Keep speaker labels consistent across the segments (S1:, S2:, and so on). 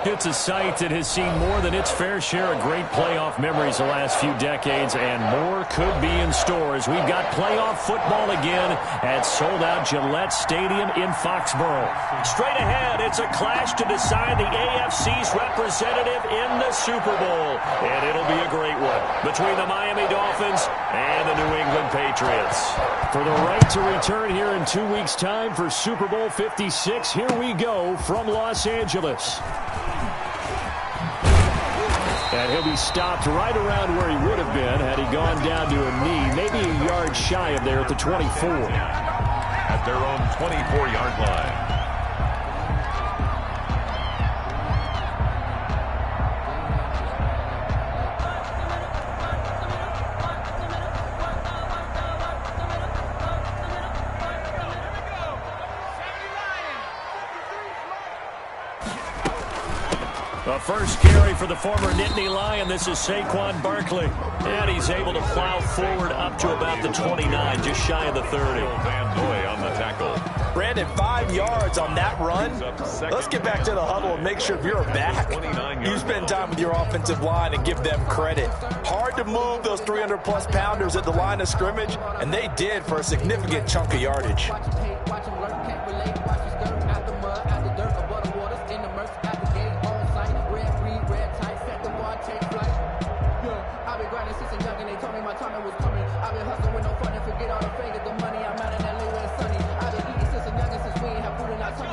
S1: It's a site that has seen more than its fair share of great playoff memories the last few decades, and more could be in store as we've got playoff football again at sold-out Gillette Stadium in Foxborough. Straight ahead, it's a clash to decide the AFC's representative in the Super Bowl, and it'll be a great one between the Miami Dolphins and the New England Patriots. For the right to return here in 2 weeks' time for Super Bowl 56, here we go from Los Angeles. And he'll be stopped right around where he would have been had he gone down to a knee, maybe a yard shy of there at the 24.
S2: At their own 24-yard line.
S1: The first carry for the former Nittany Lion. This is Saquon Barkley. And he's able to plow forward up to about the 29, just shy of the 30.
S2: Van Noy on the tackle.
S3: Brandon, 5 yards on that run. Let's get back to the huddle and make sure if you're back, you spend time with your offensive line and give them credit. Hard to move those 300-plus pounders at the line of scrimmage, and they did for a significant chunk of yardage.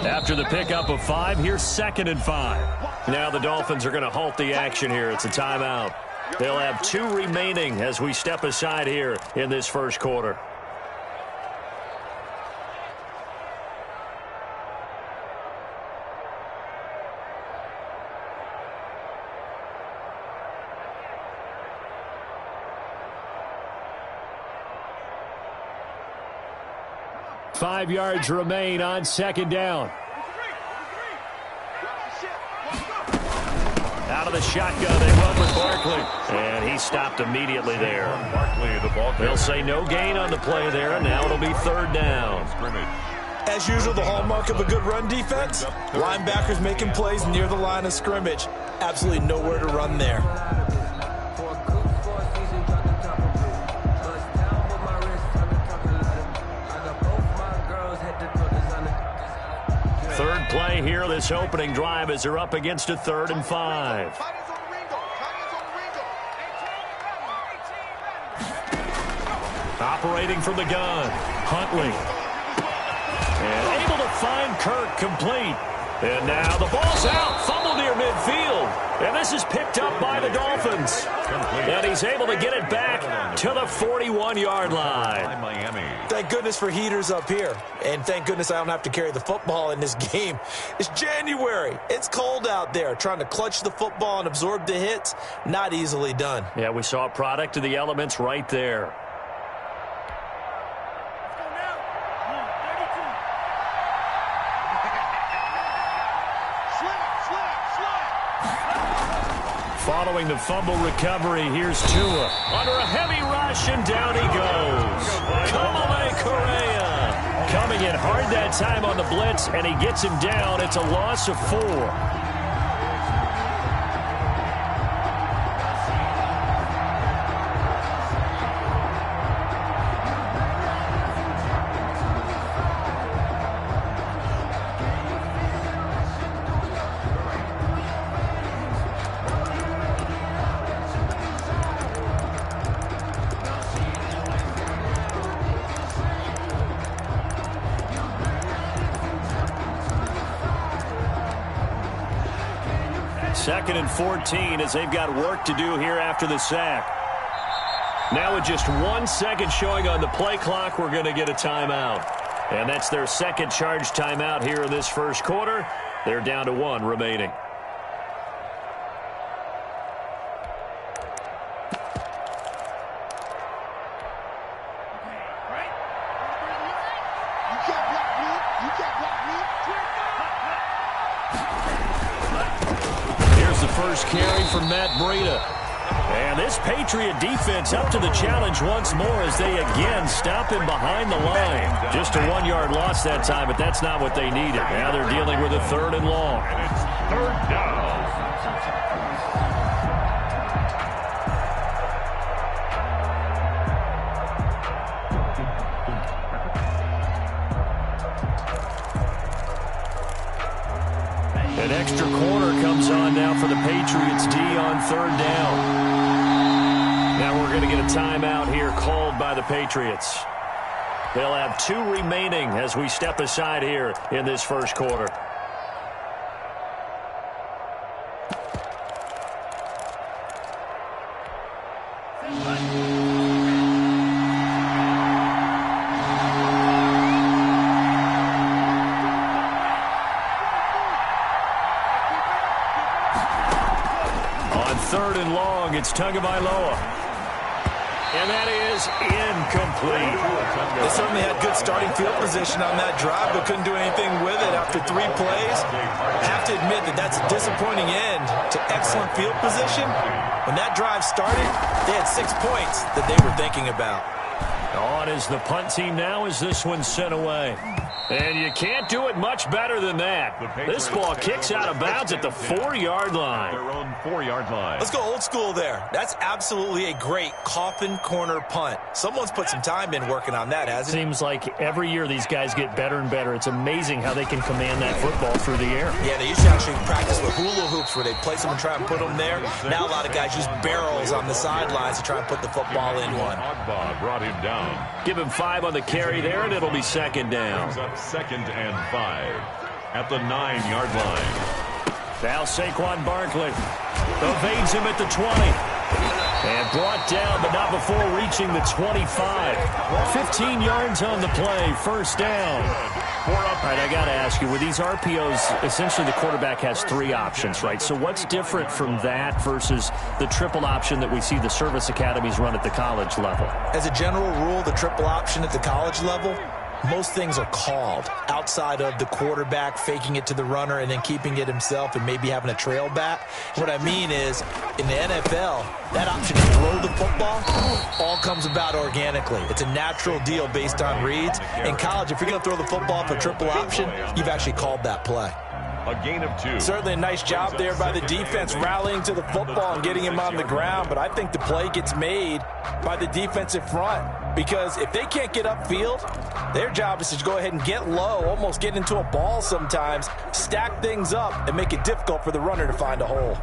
S1: After the pickup of 5, here's 2nd and 5. Now the Dolphins are going to halt the action here. It's a timeout. They'll have 2 remaining as we step aside here in this first quarter. Five yards remain on 2nd down. Out of the shotgun, they run with Barkley. And he stopped immediately there.
S2: Barkley, the ball.
S1: They'll say no gain on the play there, and now it'll be 3rd down.
S3: As usual, the hallmark of a good run defense, linebackers making plays near the line of scrimmage. Absolutely nowhere to run there.
S1: 3rd play here, this opening drive, as they're up against a 3rd and 5. Operating from the gun, Huntley. And able to find Kirk complete. And now the ball's out, fumbled near midfield. And this is picked up by the Dolphins. And he's able to get it back to the 41-yard line.
S2: Miami.
S3: Thank goodness for heaters up here. And thank goodness I don't have to carry the football in this game. It's January. It's cold out there. Trying to clutch the football and absorb the hits, not easily done.
S1: Yeah, we saw a product of the elements right there. Following the fumble recovery, here's Tua. Under a heavy rush, and down he goes. Kamale Correa coming in hard that time on the blitz, and he gets him down. It's a loss of 4. Second and 14 as they've got work to do here after the sack. Now with just 1 second showing on the play clock, we're going to get a timeout. And that's their second charge timeout here in this first quarter. They're down to 1 remaining. First carry from Matt Breida. And this Patriot defense up to the challenge once more as they again stop him behind the line. Just a 1-yard loss that time, but that's not what they needed. Now they're dealing with a 3rd and long.
S2: third down.
S1: An extra corner comes on now for the Patriots D on third down. Now we're going to get a timeout here called by the Patriots. They'll have 2 remaining as we step aside here in this first quarter. Third and long, it's Tagovailoa. And that is incomplete.
S3: They certainly had good starting field position on that drive, but couldn't do anything with it after 3 plays. I have to admit that that's a disappointing end to excellent field position. When that drive started, they had 6 points that they were thinking about.
S1: On is the punt team now as this one's sent away. And you can't do it much better than that. This ball kicks out of bounds at the 4-yard line.
S2: Their own 4-yard line.
S3: Let's go old school there. That's absolutely a great coffin corner punt. Someone's put some time in working on that, hasn't it?
S1: Seems like every year these guys get better and better. It's amazing how they can command that football through the air.
S3: Yeah, they used to actually practice with hula hoops where they place them and try and put them there. Now a lot of guys use barrels on the sidelines to try and put the football in one.
S2: Ogba brought him down.
S1: Give him 5 on the carry there, and it'll be second down.
S2: Second and 5 at the 9-yard line.
S1: Now Saquon Barkley evades him at the 20. And brought down, but not before reaching the 25. 15 yards on the play, first down. All right, I got to ask you, with these RPOs, essentially the quarterback has 3 options, right? So what's different from that versus the triple option that we see the service academies run at the college level?
S3: As a general rule, the triple option at the college level, most things are called outside of the quarterback faking it to the runner and then keeping it himself and maybe having a trail back. What I mean is, in the NFL, that option to throw the football all comes about organically. It's a natural deal based on reads. In college, if you're going to throw the football for triple option, you've actually called that play.
S2: A gain of 2.
S3: Certainly a nice job there by the defense rallying to the football and getting him on the ground, but I think the play gets made by the defensive front because if they can't get upfield, their job is to go ahead and get low, almost get into a ball sometimes, stack things up, and make it difficult for the runner to find a hole.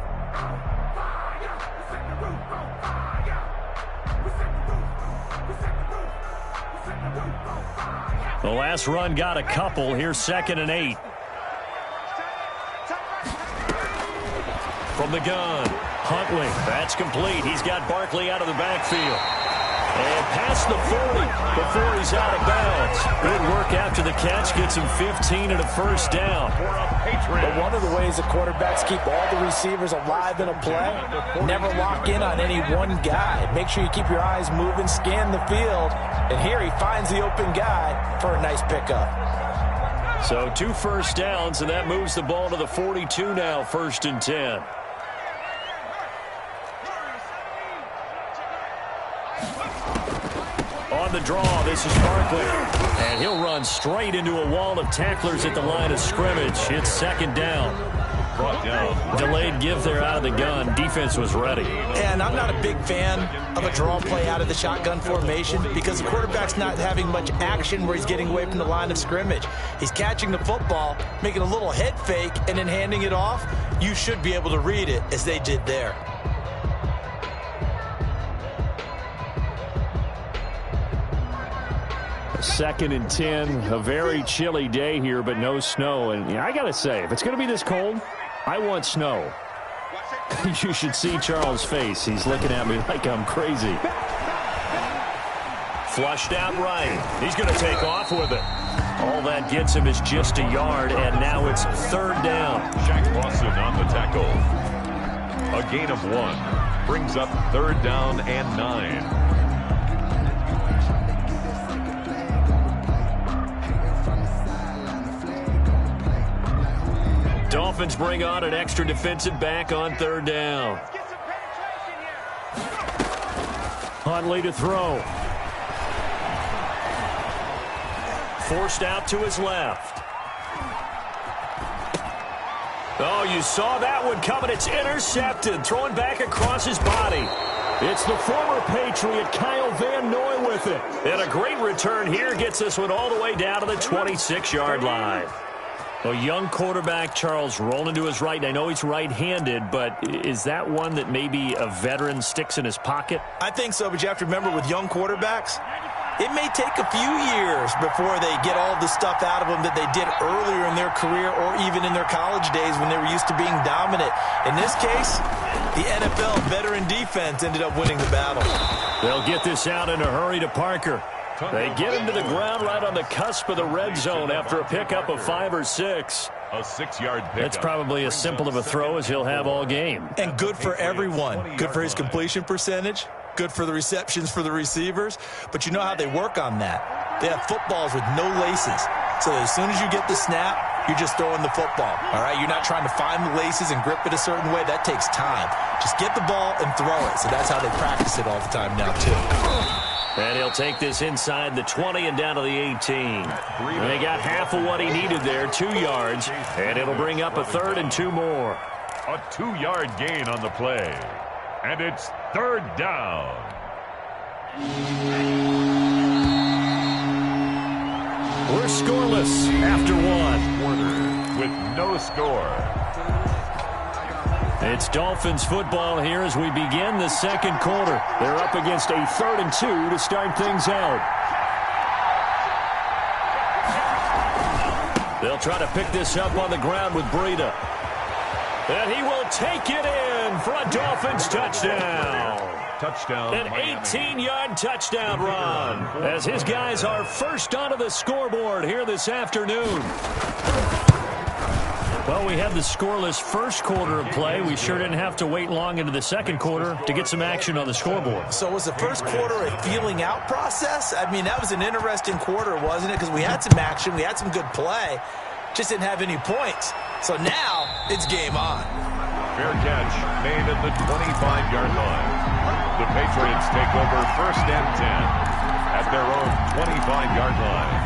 S1: The last run got a couple. Here's 2nd and 8. From the gun, Huntley, that's complete. He's got Barkley out of the backfield. And past the 40 before he's out of bounds. Good work after the catch, gets him 15 and a first down.
S3: But one of the ways the quarterbacks keep all the receivers alive in a play, never lock in on any one guy. Make sure you keep your eyes moving, scan the field, and here he finds the open guy for a nice pickup.
S1: So 2 first downs, and that moves the ball to the 42 now, 1st and 10. On the draw, this is Barkley. And he'll run straight into a wall of tacklers at the line of scrimmage. It's 2nd down.
S2: Brought down.
S1: Delayed give there out of the gun. Defense was ready.
S3: And I'm not a big fan of a draw play out of the shotgun formation because the quarterback's not having much action where he's getting away from the line of scrimmage. He's catching the football, making a little head fake, and then handing it off. You should be able to read it as they did there.
S1: Second and 10, a very chilly day here, but no snow. And I got to say, if it's going to be this cold, I want snow. You should see Charles' face. He's looking at me like I'm crazy. Flushed out right. He's going to take off with it. All that gets him is just a yard, and now it's 3rd down.
S2: Shaq Lawson on the tackle. A gain of 1. Brings up 3rd down and 9.
S1: Dolphins bring on an extra defensive back on 3rd down. Huntley to throw. Forced out to his left. Oh, you saw that one coming. It's intercepted, thrown back across his body. It's the former Patriot Kyle Van Noy with it. And a great return here gets this one all the way down to the 26-yard line. A young quarterback, Charles, rolling to his right. I know he's right-handed, but is that one that maybe a veteran sticks in his pocket?
S3: I think so, but you have to remember with young quarterbacks, it may take a few years before they get all the stuff out of them that they did earlier in their career or even in their college days when they were used to being dominant. In this case, the NFL veteran defense ended up winning the battle.
S1: They'll get this out in a hurry to Parker. They get him to the ground right on the cusp of the red zone after a pickup of 5 or 6.
S2: A 6-yard pickup.
S1: That's probably as simple of a throw as he'll have all game.
S3: And good for everyone. Good for his completion percentage. Good for the receptions for the receivers. But you know how they work on that. They have footballs with no laces. So as soon as you get the snap, you're just throwing the football. All right? You're not trying to find the laces and grip it a certain way. That takes time. Just get the ball and throw it. So that's how they practice it all the time now, too.
S1: And he'll take this inside the 20 and down to the 18. And they got half of what he needed there, 2 yards. And it'll bring up a 3rd and 2 more.
S2: A 2-yard gain on the play. And it's 3rd down.
S1: We're scoreless after 1.
S2: With no score.
S1: It's Dolphins football here as we begin the second quarter. They're up against a 3rd and 2 to start things out. They'll try to pick this up on the ground with Breida. And he will take it in for a Dolphins touchdown.
S2: Touchdown.
S1: An 18-yard touchdown run as his guys are first onto the scoreboard here this afternoon. Well, we had the scoreless first quarter of play. We sure didn't have to wait long into the second quarter to get some action on the scoreboard.
S3: So was the first quarter a feeling out process? I mean, that was an interesting quarter, wasn't it? Because we had some action, we had some good play, just didn't have any points. So now it's game on.
S2: Fair catch made at the 25-yard line. The Patriots take over 1st and 10 at their own 25-yard line.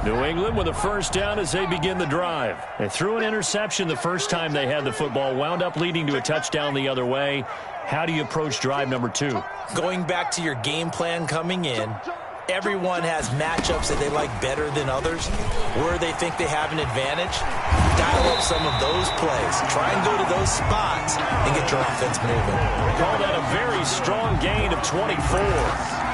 S1: New England with a first down as they begin the drive. They threw an interception the first time they had the football, wound up leading to a touchdown the other way. How do you approach drive number 2?
S3: Going back to your game plan coming in, everyone has matchups that they like better than others, where they think they have an advantage. Dial up some of those plays. Try and go to those spots and get your offense moving.
S1: Call that a very strong gain of 24.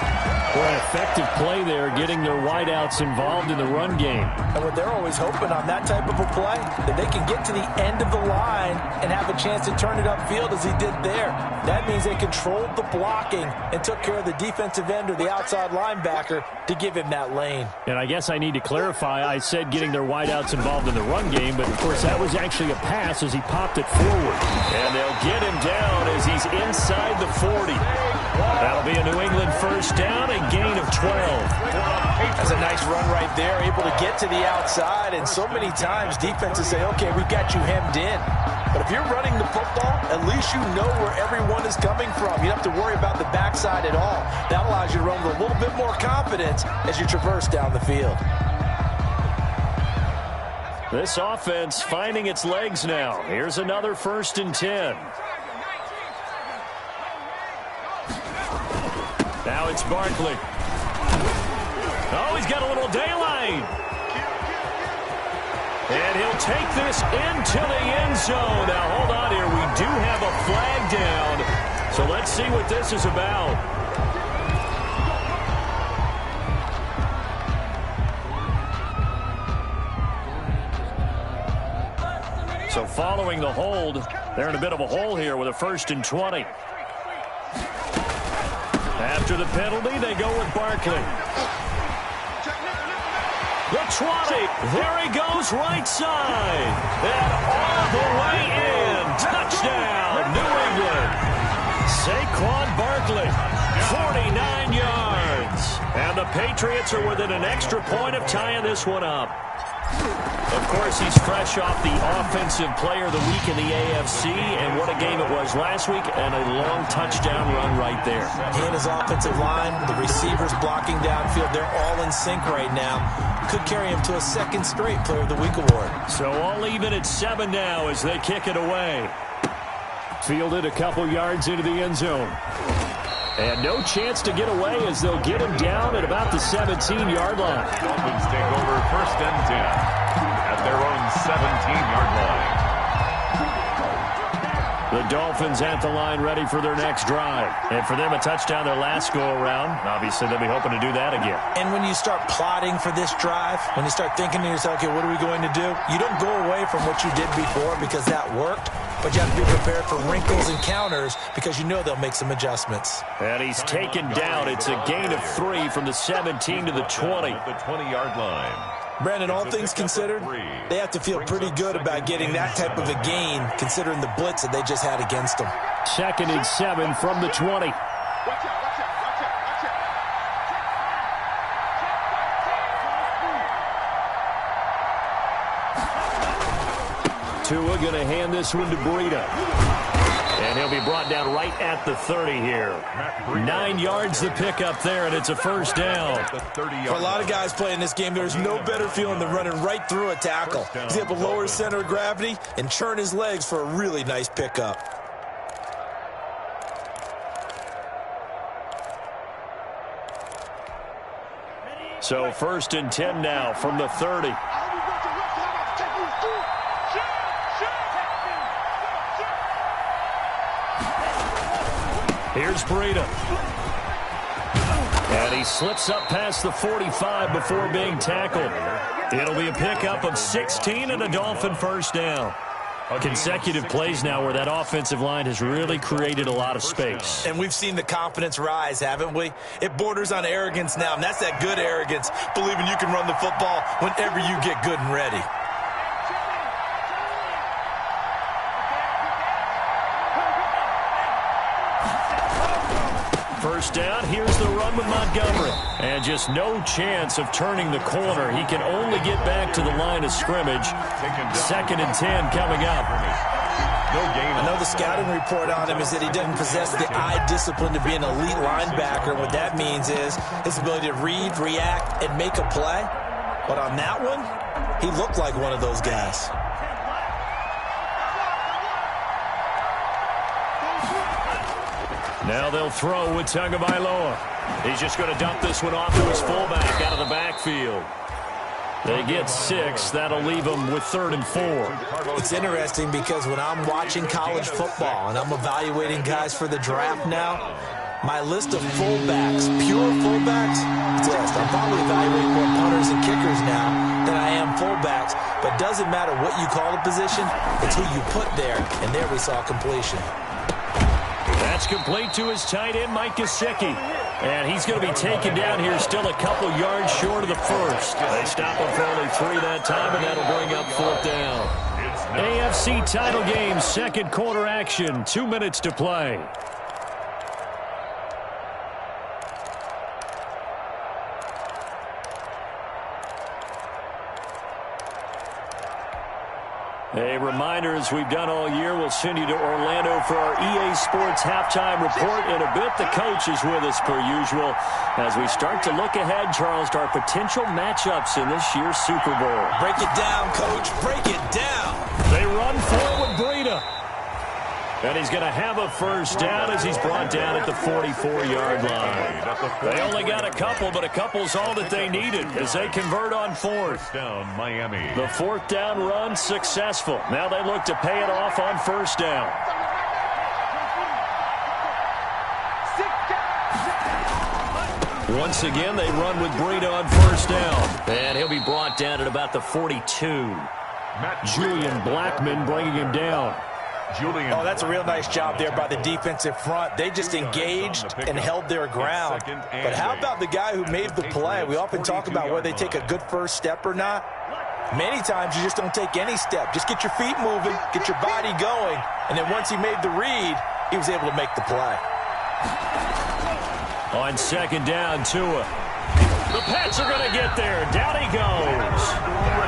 S1: For an effective play there, getting their wideouts involved in the run game.
S3: And what they're always hoping on that type of a play, that they can get to the end of the line and have a chance to turn it upfield as he did there. That means they controlled the blocking and took care of the defensive end or the outside linebacker to give him that lane.
S1: And I guess I need to clarify, I said getting their wideouts involved in the run game, but of course that was actually a pass as he popped it forward. And they'll get him down as he's inside the 40. That'll be a New England first down, a gain of 12.
S3: That's a nice run right there, able to get to the outside, and so many times defenses say, okay, we've got you hemmed in. But if you're running the football, at least you know where everyone is coming from. You don't have to worry about the backside at all. That allows you to run with a little bit more confidence as you traverse down the field.
S1: This offense finding its legs now. Here's another 1st and 10. Now it's Barkley. Oh, he's got a little daylight. And he'll take this into the end zone. Now, hold on here. We do have a flag down. So let's see what this is about. So following the hold, they're in a bit of a hole here with a 1st and 20. After the penalty, they go with Barkley. The 20. There he goes right side. And all the way in. Touchdown, New England. Saquon Barkley, 49 yards. And the Patriots are within an extra point of tying this one up. Of course, he's fresh off the Offensive Player of the Week in the AFC, and what a game it was last week, and a long touchdown run right there.
S3: He and his offensive line, the receivers blocking downfield, they're all in sync right now. Could carry him to a second straight Player of the Week award.
S1: So all even at 7 now as they kick it away. Fielded a couple yards into the end zone. And no chance to get away as they'll get him down at about the 17-yard line.
S2: Dolphins take over 1st and 10 at their own 17-yard line.
S1: The Dolphins at the line ready for their next drive. And for them, a touchdown their last go-around. Obviously, they'll be hoping to do that again.
S3: And when you start plotting for this drive, when you start thinking to yourself, okay, what are we going to do? You don't go away from what you did before because that worked. But you have to be prepared for wrinkles and counters because you know they'll make some adjustments.
S1: And he's taken down. It's a gain of 3 from the 17 to the 20.
S2: The 20-yard line.
S3: Brandon, all things considered, they have to feel pretty good about getting that type of a gain considering the blitz that they just had against them.
S1: 2nd and 7 from the 20. Tua going to hand this one to Breida. And he'll be brought down right at the 30 here. 9 yards to pick up there, and it's a first down.
S3: For a lot of guys playing this game, there's no better feeling than running right through a tackle. He's able to lower his center of gravity and churn his legs for a really nice pickup.
S1: So 1st and 10 now from the 30. Here's Breida. And he slips up past the 45 before being tackled. It'll be a pickup of 16 and a Dolphin first down. Consecutive plays now where that offensive line has really created a lot of space.
S3: And we've seen the confidence rise, haven't we? It borders on arrogance now, and that's that good arrogance, believing you can run the football whenever you get good and ready.
S1: First down, here's the run with Montgomery. And just no chance of turning the corner. He can only get back to the line of scrimmage. 2nd and 10 coming up.
S3: I know the scouting report on him is that he doesn't possess the eye discipline to be an elite linebacker. What that means is his ability to read, react, and make a play. But on that one, he looked like one of those guys.
S1: Now they'll throw with Tagovailoa. He's just going to dump this one off to his fullback out of the backfield. They get 6. That'll leave them with 3rd and 4.
S3: It's interesting because when I'm watching college football and I'm evaluating guys for the draft now, my list of fullbacks, pure fullbacks, I'm probably evaluating more punters and kickers now than I am fullbacks. But it doesn't matter what you call the position, it's who you put there. And there we saw completion.
S1: That's complete to his tight end, Mike Gesicki. And he's going to be taken down here still a couple yards short of the first. They stop him for only 3 that time, and that'll bring up 4th down. AFC title game, 2nd quarter action, 2 minutes to play. A reminder, as we've done all year, we'll send you to Orlando for our EA Sports halftime report. In a bit, the coach is with us per usual as we start to look ahead, Charles, to our potential matchups in this year's Super Bowl.
S3: Break it down, Coach. Break it down.
S1: They run forward, Breida. And he's going to have a first down as he's brought down at the 44-yard line. They only got a couple, but a couple's all that they needed as they convert on 4th.
S2: Down, Miami.
S1: The 4th down run successful. Now they look to pay it off on 1st down. Once again, they run with Breida on 1st down. And he'll be brought down at about the 42. Julian Blackmon bringing him down.
S3: Oh, that's a real nice job there by the defensive front. They just engaged and held their ground. But how about the guy who made the play? We often talk about whether they take a good first step or not. Many times you just don't take any step. Just get your feet moving, get your body going, and then once he made the read, he was able to make the play.
S1: On 2nd down, Tua. The Pats are going to get there. Down he goes.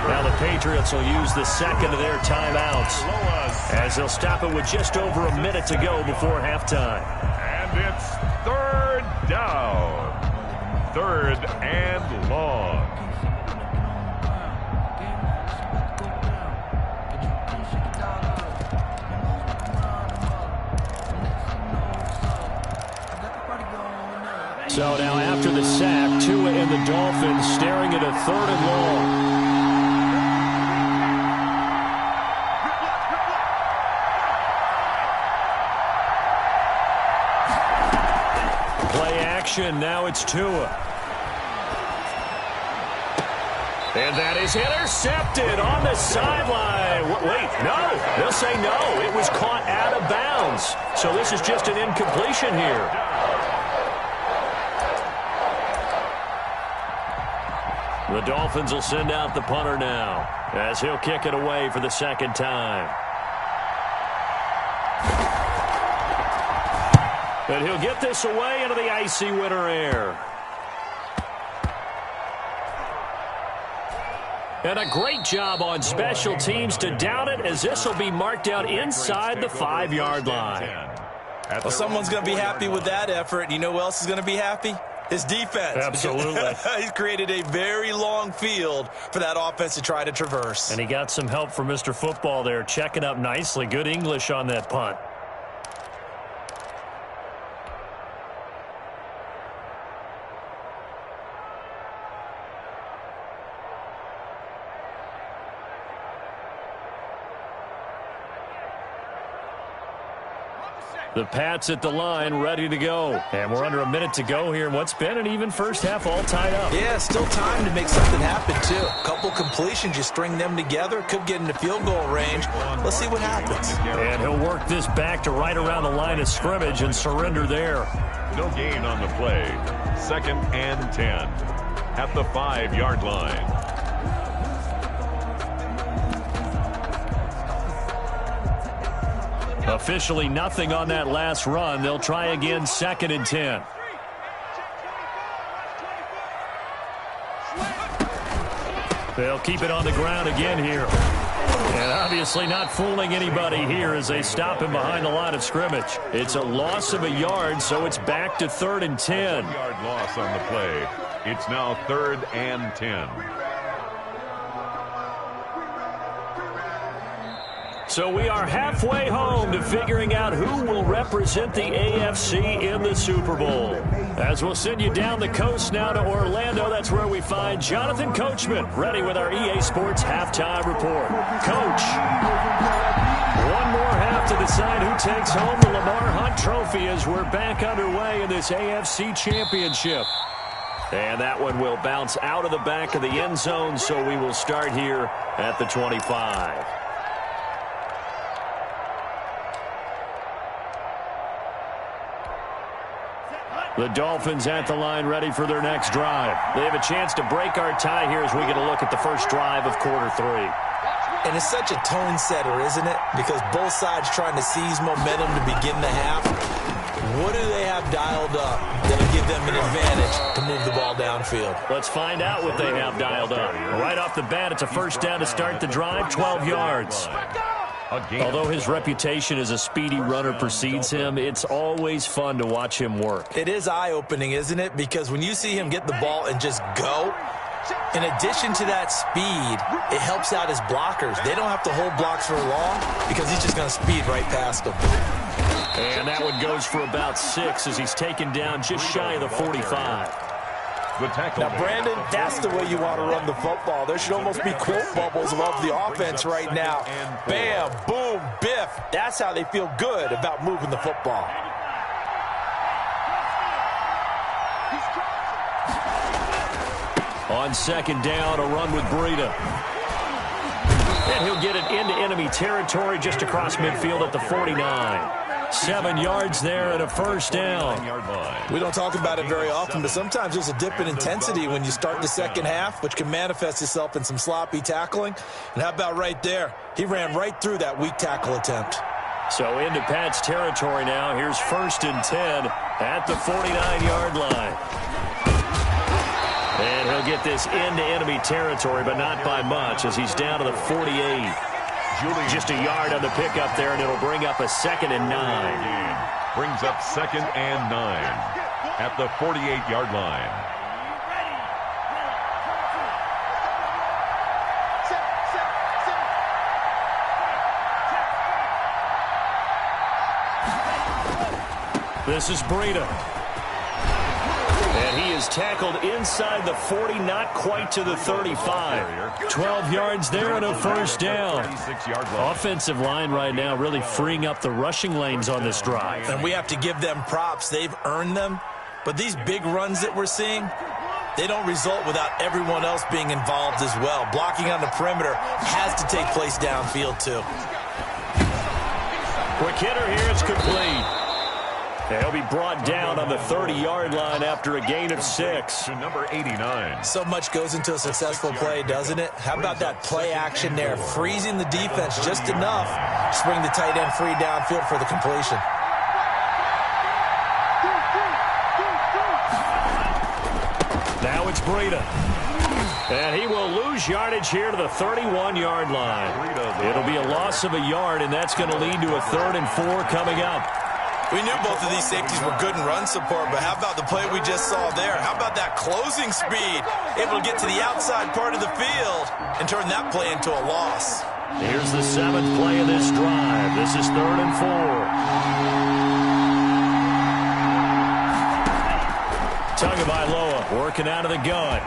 S1: Now the Patriots will use the second of their timeouts as they'll stop it with just over a minute to go before halftime.
S2: And it's third down. Third and long.
S1: So now after the sack, Tua and the Dolphins staring at a third and long. Play action, now it's Tua. And that is intercepted on the sideline. Wait, no. They'll say no. It was caught out of bounds. So this is just an incompletion here. The Dolphins will send out the punter now as he'll kick it away for the second time. But he'll get this away into the icy winter air. And a great job on special teams to down it, as this will be marked out inside the 5-yard line.
S3: Well, someone's going to be happy with that effort. You know who else is going to be happy? His defense.
S1: Absolutely.
S3: He's created a very long field for that offense to try to traverse.
S1: And he got some help from Mr. Football there, checking up nicely. Good English on that punt. The Pats at the line, ready to go. And we're under a minute to go here. What's been an even first half, all tied up.
S3: Yeah, still time to make something happen, too. A couple completions, you string them together, could get into field goal range. Let's see what happens.
S1: And he'll work this back to right around the line of scrimmage and surrender there.
S2: No gain on the play. Second and 10 at the 5-yard line.
S1: Officially nothing on that last run. They'll try again, second and 10. They'll keep it on the ground again here. And obviously not fooling anybody here as they stop him behind the line of scrimmage. It's a loss of a yard, so it's back to third and 10.
S2: 1-yard loss on the play. It's now third and 10.
S1: So we are halfway home to figuring out who will represent the AFC in the Super Bowl. As we'll send you down the coast now to Orlando, that's where we find Jonathan Coachman, ready with our EA Sports Halftime Report. Coach, one more half to decide who takes home the Lamar Hunt Trophy as we're back underway in this AFC Championship. And that one will bounce out of the back of the end zone, so we will start here at the 25. The Dolphins at the line, ready for their next drive. They have a chance to break our tie here as we get a look at the first drive of quarter 3.
S3: And it's such a tone setter, isn't it? Because both sides trying to seize momentum to begin the half. What do they have dialed up that'll give them an advantage to move the ball downfield?
S1: Let's find out what they have dialed up. Right off the bat, it's a first down to start the drive, 12 yards. Although his reputation as a speedy runner precedes him, it's always fun to watch him work.
S3: It is eye-opening, isn't it? Because when you see him get the ball and just go, in addition to that speed, it helps out his blockers. They don't have to hold blocks for long because he's just going to speed right past them.
S1: And that one goes for about 6 as he's taken down just shy of the 45.
S3: Now, Brandon, that's the way you want to run the football. There should almost be quote bubbles above the offense right now. Bam, boom, biff. That's how they feel good about moving the football.
S1: On second down, a run with Breida. And he'll get it into enemy territory just across midfield at the 49. 7 yards there and a first down.
S3: We don't talk about it very often, but sometimes there's a dip in intensity when you start the second half, which can manifest itself in some sloppy tackling. And how about right there? He ran right through that weak tackle attempt.
S1: So into Pat's territory now. Here's first and 10 at the 49-yard line. And get this into enemy territory, but not by much as he's down to the 48. Just a yard on the pickup there, and it'll bring up a 2nd and 9.
S2: Brings up 2nd and 9 at the 48-yard line.
S1: This is Breida. And he is tackled inside the 40, not quite to the 35. 12 yards there and a first down. Offensive line right now really freeing up the rushing lanes on this drive.
S3: And we have to give them props. They've earned them. But these big runs that we're seeing, they don't result without everyone else being involved as well. Blocking on the perimeter has to take place downfield too.
S1: Quick hitter here, it's complete. He'll be brought down on the 30-yard line after a gain of 6.
S2: To number 89.
S3: So much goes into a successful play, doesn't it? How about that play action there? Freezing the defense just enough to bring the tight end free downfield for the completion.
S1: Now it's Breida. And he will lose yardage here to the 31-yard line. It'll be a loss of a yard, and that's going to lead to a 3rd and 4 coming up.
S3: We knew both of these safeties were good in run support, but how about the play we just saw there? How about that closing speed? Able to get to the outside part of the field and turn that play into a loss.
S1: Here's the 7th play of this drive. This is 3rd and 4. Tagovailoa working out of the gun.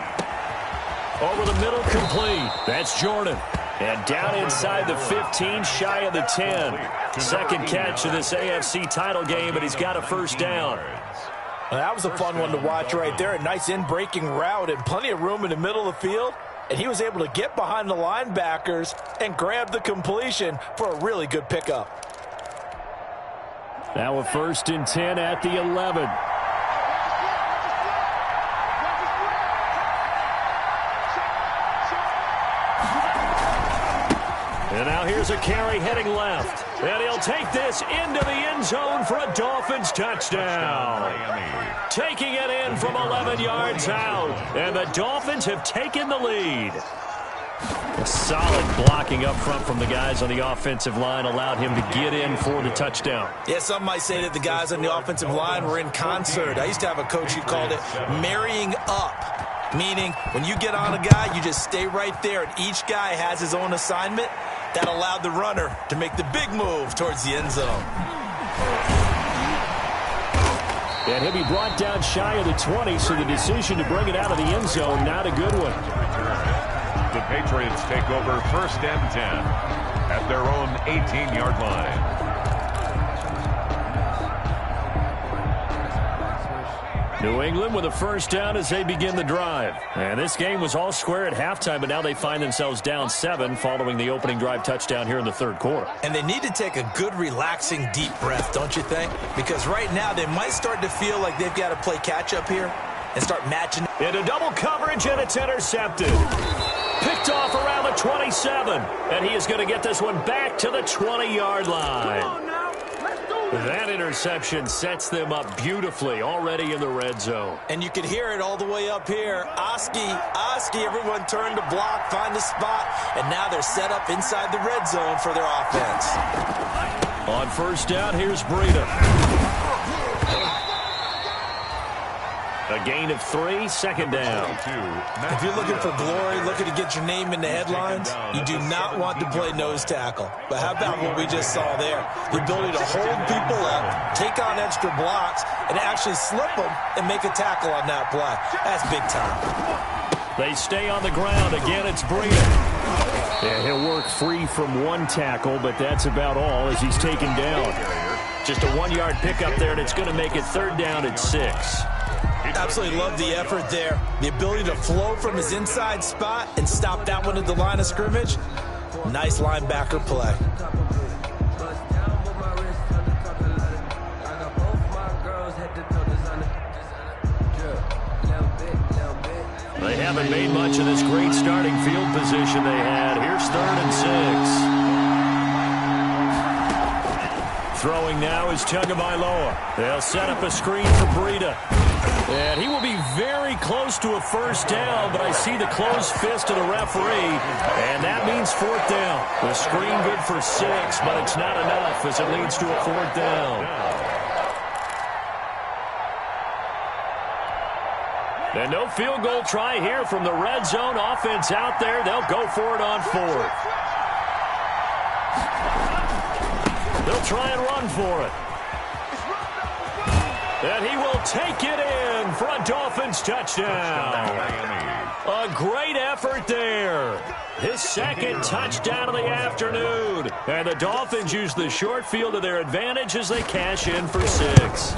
S1: Over the middle, complete. That's Jordan. And down inside the 15, shy of the 10. 2nd catch of this AFC title game, and he's got a first down.
S3: Well, that was a fun one to watch right there. A nice in-breaking route and plenty of room in the middle of the field. And he was able to get behind the linebackers and grab the completion for a really good pickup.
S1: Now a 1st and 10 at the 11. And now here's a carry heading left. And he'll take this into the end zone for a Dolphins touchdown. Taking it in from 11 yards out. And the Dolphins have taken the lead. A solid blocking up front from the guys on the offensive line allowed him to get in for the touchdown.
S3: Yeah, some might say that the guys on the offensive line were in concert. I used to have a coach who called it marrying up. Meaning, when you get on a guy, you just stay right there, and each guy has his own assignment. That allowed the runner to make the big move towards the end zone.
S1: And he'll be brought down shy of the 20, so the decision to bring it out of the end zone, not a good one.
S2: The Patriots take over 1st and 10 at their own 18-yard line.
S1: New England with a first down as they begin the drive. And this game was all square at halftime, but now they find themselves down 7 following the opening drive touchdown here in the 3rd quarter.
S3: And they need to take a good, relaxing, deep breath, don't you think? Because right now they might start to feel like they've got to play catch-up here and start matching.
S1: Into double coverage, and it's intercepted. Picked off around the 27. And he is going to get this one back to the 20-yard line. That interception sets them up beautifully already in the red zone.
S3: And you can hear it all the way up here. Oski, everyone turned to block, find a spot, and now they're set up inside the red zone for their offense.
S1: On first down, here's Breida. A gain of 3, 2nd down.
S3: If you're looking for glory, looking to get your name in the headlines, you do not want to play nose tackle. But how about what we just saw there? The ability to hold people up, take on extra blocks, and actually slip them and make a tackle on that play. That's big time.
S1: They stay on the ground. Again, it's Breida. Yeah, he'll work free from one tackle, but that's about all as he's taken down. Just a 1-yard pickup there, and it's going to make it 3rd down at 6.
S3: Absolutely love the effort there. The ability to flow from his inside spot and stop that one at the line of scrimmage. Nice linebacker play.
S1: They haven't made much of this great starting field position they had. Here's 3rd and 6. Throwing now is Tagovailoa. They'll set up a screen for Breida. And he will be very close to a first down, but I see the closed fist of the referee, and that means fourth down. The screen good for 6, but it's not enough as it leads to a fourth down. And no field goal try here from the red zone. Offense out there. They'll go for it on 4th. They'll try and run for it. And he will take it in for a Dolphins touchdown. A great effort there. His second touchdown of the afternoon. And the Dolphins use the short field to their advantage as they cash in for 6.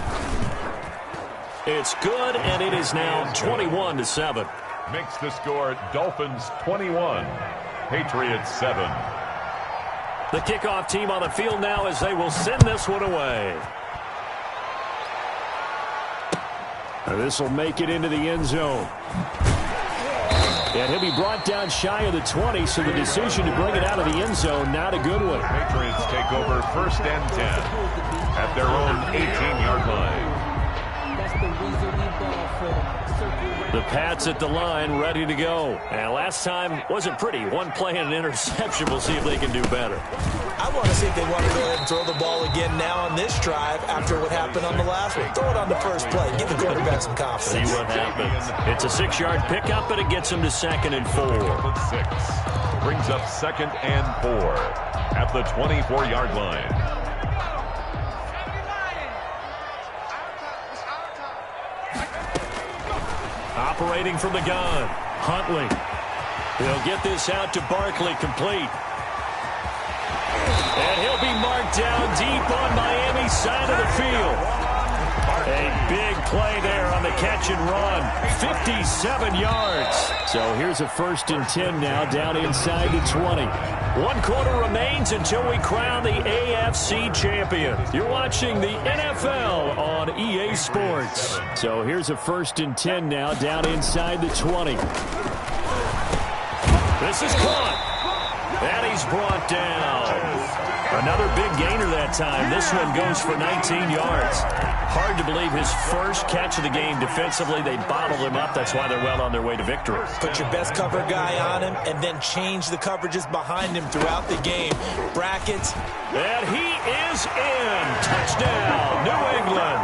S1: It's good, and it is now 21-7.
S2: Makes the score Dolphins 21, Patriots 7.
S1: The kickoff team on the field now as they will send this one away. This will make it into the end zone. And he'll be brought down shy of the 20, so the decision to bring it out of the end zone, not a good one.
S2: Patriots take over 1st and 10 at their own 18-yard line.
S1: The Pats at the line, ready to go. And last time wasn't pretty. One play and an interception. We'll see if they can do better.
S3: I want to see if they want to go ahead and throw the ball again now on this drive after what happened on the last one. Throw it on the first play. Give the quarterback some confidence.
S1: See what happens. It's a 6-yard pickup, and it gets him to 2nd and 4.
S2: 6 brings up 2nd and 4 at the 24-yard line.
S1: Operating from the gun, Huntley. He'll get this out to Barkley, complete. And he'll be marked down deep on Miami's side of the field. A big play there on the catch and run. 57 yards. So here's a 1st and 10 now, down inside the 20. 1 quarter remains until we crown the AFC champion. You're watching the NFL on EA Sports. So here's a 1st and 10 now, down inside the 20. This is caught. And he's brought down. Another big gainer that time. This one goes for 19 yards. Hard to believe his first catch of the game defensively. They bottled him up. That's why they're well on their way to victory.
S3: Put your best cover guy on him and then change the coverages behind him throughout the game. Brackets.
S1: And he is in. Touchdown, New England.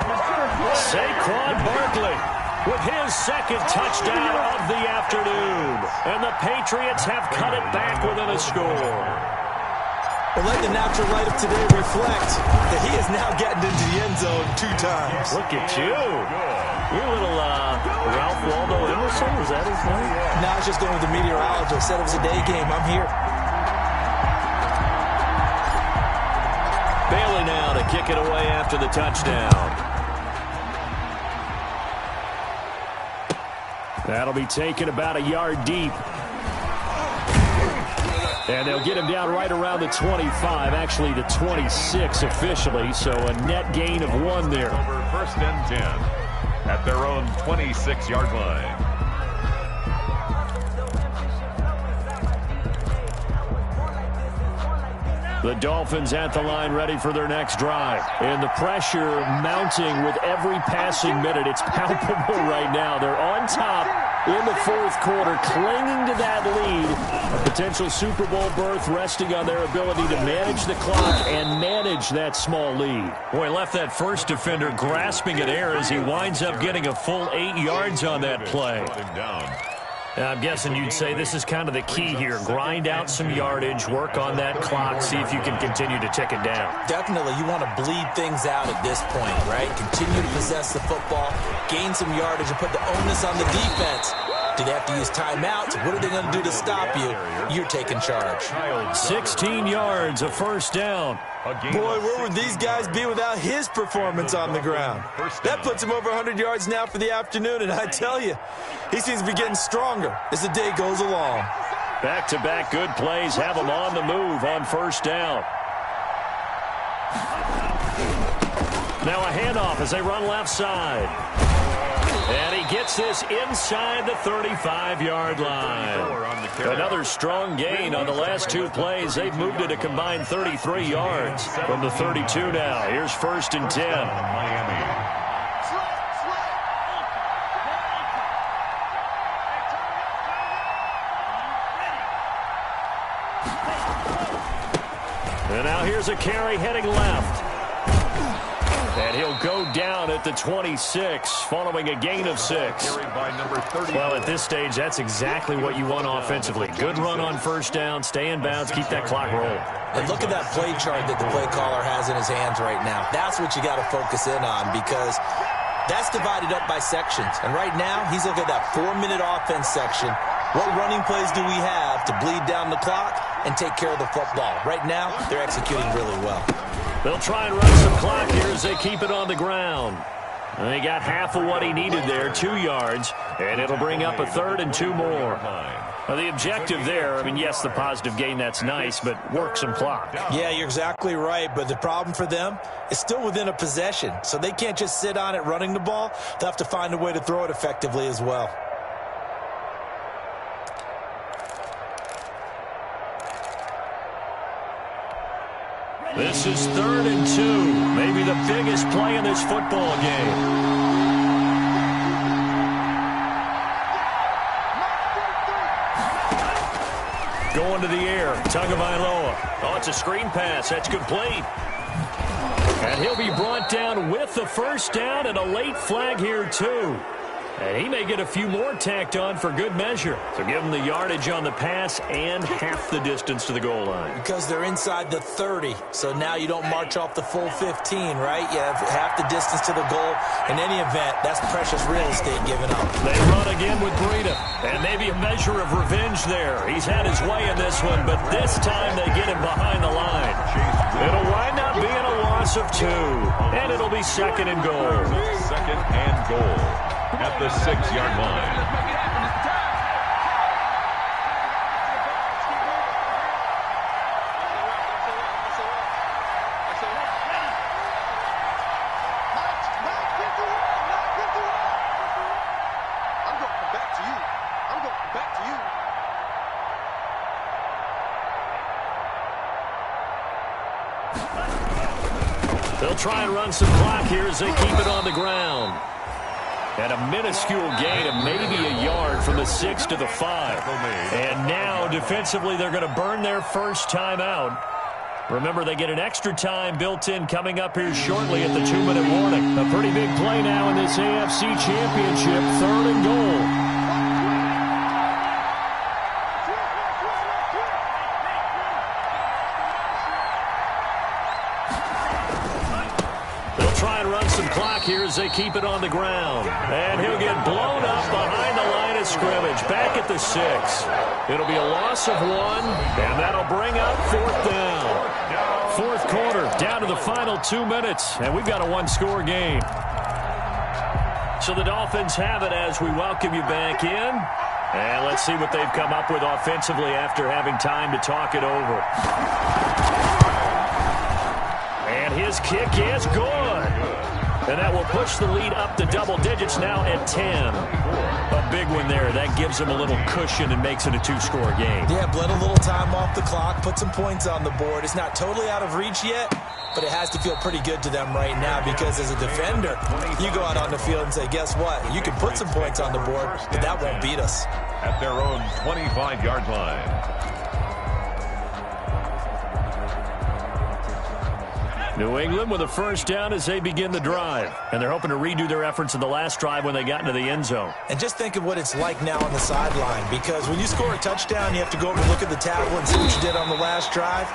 S1: Saquon Barkley with his 2nd touchdown of the afternoon. And the Patriots have cut it back within a score.
S3: Well, let the natural light of today reflect that he is now getting into the end zone 2 times.
S1: Look at you. You're a little Ralph Waldo Emerson. Was that his name?
S3: No, I was just going with the meteorologist. Said it was a day game. I'm here.
S1: Bailey now to kick it away after the touchdown. That'll be taken about a yard deep. And they'll get him down right around the 25, actually the 26 officially, so a net gain of 1 there.
S2: Over 1st and 10 at their own 26-yard line.
S1: The Dolphins at the line ready for their next drive. And the pressure mounting with every passing minute. It's palpable right now. They're on top in the 4th quarter, clinging to that lead. A potential Super Bowl berth resting on their ability to manage the clock and manage that small lead. Boy, left that first defender grasping at air as he winds up getting a full 8 yards on that play. I'm guessing you'd say this is kind of the key here. Grind out some yardage, work on that clock, see if you can continue to tick it down.
S3: Definitely, you want to bleed things out at this point, right? Continue to possess the football, gain some yardage, and put the onus on the defense. Do they have to use timeouts? What are they going to do to stop you? You're taking charge.
S1: 16 yards, a 1st down.
S3: Boy, where would these guys be without his performance on the ground? That puts him over 100 yards now for the afternoon, and I tell you, he seems to be getting stronger as the day goes along.
S1: Back-to-back good plays have him on the move on 1st down. Now a handoff as they run left side. And he gets this inside the 35-yard line. Another strong gain on the last two plays. They've moved it a combined 33 yards from the 32 now. Here's 1st and 10.
S2: Miami.
S1: And now here's a carry heading left. And he'll go down at the 26 following a gain of 6. Well, at this stage, that's exactly what you want offensively. Good run on 1st down, stay in bounds, keep that clock rolling.
S3: And look at that play chart that the play caller has in his hands right now. That's what you got to focus in on, because that's divided up by sections. And right now, he's looking at that 4-minute offense section. What running plays do we have to bleed down the clock and take care of the football? Right now, they're executing really well.
S1: They'll try and run some clock here as they keep it on the ground. And they got half of what he needed there, 2 yards, and it'll bring up a 3rd and 2 more. Now, the objective there, I mean, yes, the positive gain, that's nice, but work some clock.
S3: Yeah, you're exactly right, but the problem for them is still within a possession, so they can't just sit on it running the ball. They'll have to find a way to throw it effectively as well.
S1: This is 3rd and 2, maybe the biggest play in this football game. Going to the air, Tagovailoa. Oh, it's a screen pass. That's complete. And he'll be brought down with the 1st down and a late flag here, too. And he may get a few more tacked on for good measure. So give him the yardage on the pass and half the distance to the goal line.
S3: Because they're inside the 30, so now you don't march off the full 15, right? You have half the distance to the goal. In any event, that's precious real estate given up.
S1: They run again with Breida. And maybe a measure of revenge there. He's had his way in this one, but this time they get him behind the line. It'll wind up being a loss of 2. And it'll be 2nd and goal.
S2: 2nd and goal. At the 6-yard line.
S1: They'll try and run some clock here as they keep it on the ground. And a minuscule gain of maybe a yard from the 6 to the 5. And now, defensively, they're going to burn their first time out. Remember, they get an extra time built in coming up here shortly at the 2-minute warning. A pretty big play now in this AFC Championship, 3rd and goal. Here as they keep it on the ground. And he'll get blown up behind the line of scrimmage. Back at the 6. It'll be a loss of 1, and that'll bring up 4th down. 4th quarter, down to the final 2 minutes, and we've got a 1-score game. So the Dolphins have it as we welcome you back in. And let's see what they've come up with offensively after having time to talk it over. And his kick is good. And that will push the lead up to double digits now at 10. A big one there. That gives them a little cushion and makes it a 2-score game.
S3: Yeah, bled a little time off the clock, put some points on the board. It's not totally out of reach yet, but it has to feel pretty good to them right now because as a defender, you go out on the field and say, guess what? You can put some points on the board, but that won't beat us.
S2: At their own 25-yard line.
S1: New England with a 1st down as they begin the drive. And they're hoping to redo their efforts in the last drive when they got into the end zone.
S3: And just think of what it's like now on the sideline, because when you score a touchdown, you have to go over and look at the table and see what you did on the last drive.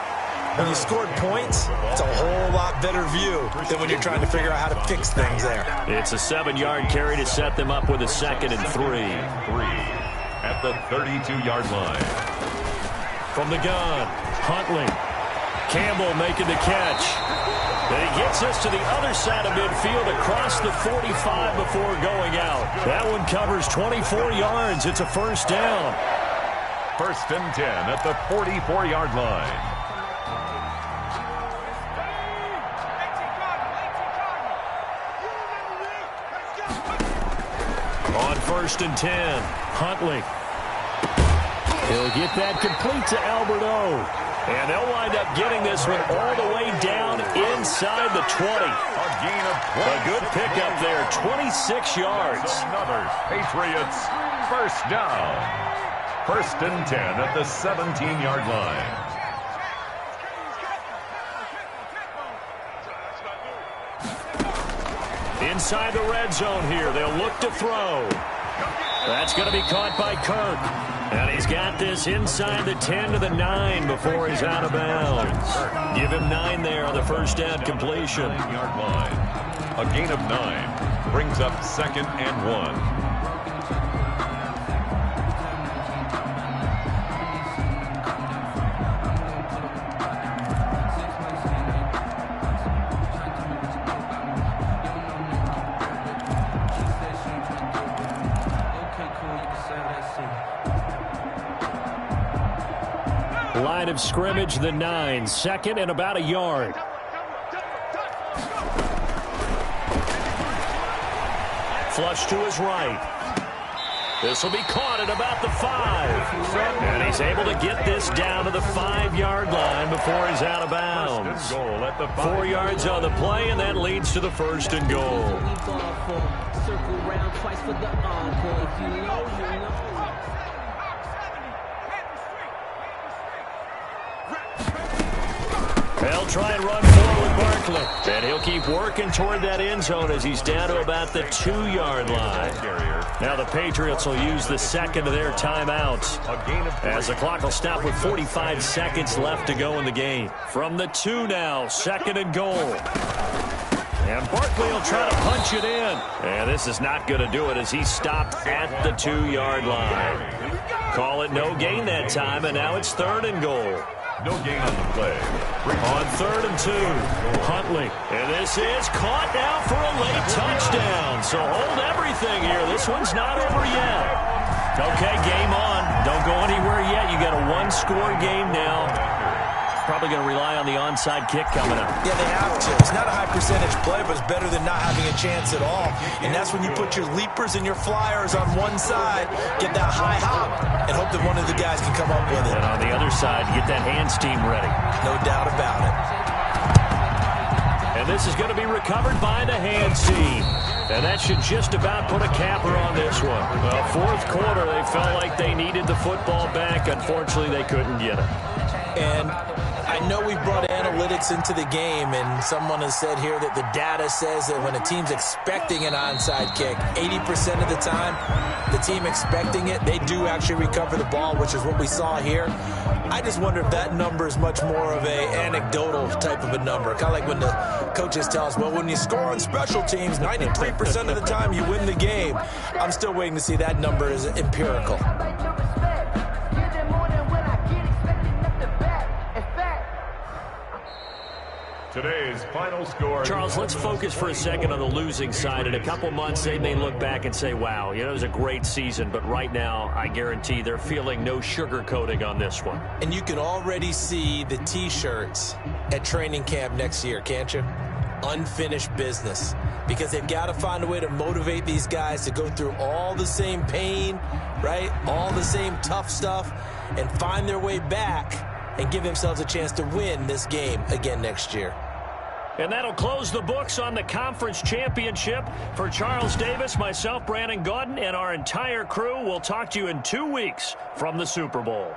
S3: When you scored points, it's a whole lot better view than when you're trying to figure out how to fix things there.
S1: It's a 7-yard carry to set them up with a 2nd and 3.
S2: At the 32-yard line.
S1: From the gun, Huntley. Campbell making the catch. And he gets this to the other side of midfield across the 45 before going out. That one covers 24 yards. It's a 1st down.
S2: 1st and 10 at the 44-yard line.
S1: 1st and 10. Huntley. He'll get that complete to Alberto. And they'll wind up getting this one all the way down inside the 20.
S2: A gain of 26.
S1: A good pickup there, 26 yards.
S2: Another Patriots first down. 1st and 10 at the 17-yard line.
S1: Inside the red zone here, they'll look to throw. That's going to be caught by Kirk. And he's got this inside the 10 to the 9 before he's out of bounds. Give him 9 there on the first down completion.
S2: 9-yard line. A gain of 9 brings up 2nd and 1.
S1: Line of scrimmage, the 9. 2nd and about a yard. Flush to his right. This will be caught at about the 5. And he's able to get this down to the 5-yard line before he's out of bounds. 4 yards on the play, and that leads to the 1st and goal.
S4: Circle round twice for the encore. If you know, you know.
S1: They'll try and run forward Barkley. And he'll keep working toward that end zone as he's down to about the 2-yard line. Now the Patriots will use the 2nd of their timeouts as the clock will stop with 45 seconds left to go in the game. From the 2 now, 2nd and goal. And Barkley will try to punch it in. And this is not going to do it as he stopped at the 2-yard line. Call it no gain that time, and now it's 3rd and goal.
S2: No gain on the play.
S1: On 3rd and 2, Huntley. And this is caught now for a late touchdown. So hold everything here. This one's not over yet. Okay, game on. Don't go anywhere yet. You got a 1-score game now. Probably going to rely on the onside kick coming up.
S3: Yeah, they have to. It's not a high percentage play, but it's better than not having a chance at all. And that's when you put your leapers and your flyers on one side, get that high hop, and hope that one of the guys can come up with it.
S1: And on the other side, get that hands team ready.
S3: No doubt about it.
S1: And this is going to be recovered by the hands team. And that should just about put a capper on this one. Well, 4th quarter, they felt like they needed the football back. Unfortunately, they couldn't get it.
S3: And I know we brought analytics into the game, and someone has said here that the data says that when a team's expecting an onside kick, 80% of the time, the team expecting it, they do actually recover the ball, which is what we saw here. I just wonder if that number is much more of a anecdotal type of a number. Kind of like when the coaches tell us, well, when you score on special teams, 93% of the time you win the game. I'm still waiting to see that number is empirical.
S2: Today's final score.
S1: Charles, let's focus for a second on the losing side. In a couple months, they may look back and say, wow, it was a great season. But right now, I guarantee they're feeling no sugarcoating on this one.
S3: And you can already see the T-shirts at training camp next year, can't you? Unfinished business. Because they've got to find a way to motivate these guys to go through all the same pain, right? All the same tough stuff, and find their way back and give themselves a chance to win this game again next year.
S1: And that'll close the books on the conference championship. For Charles Davis, myself, Brandon Gaudin, and our entire crew, we'll talk to you in 2 weeks from the Super Bowl.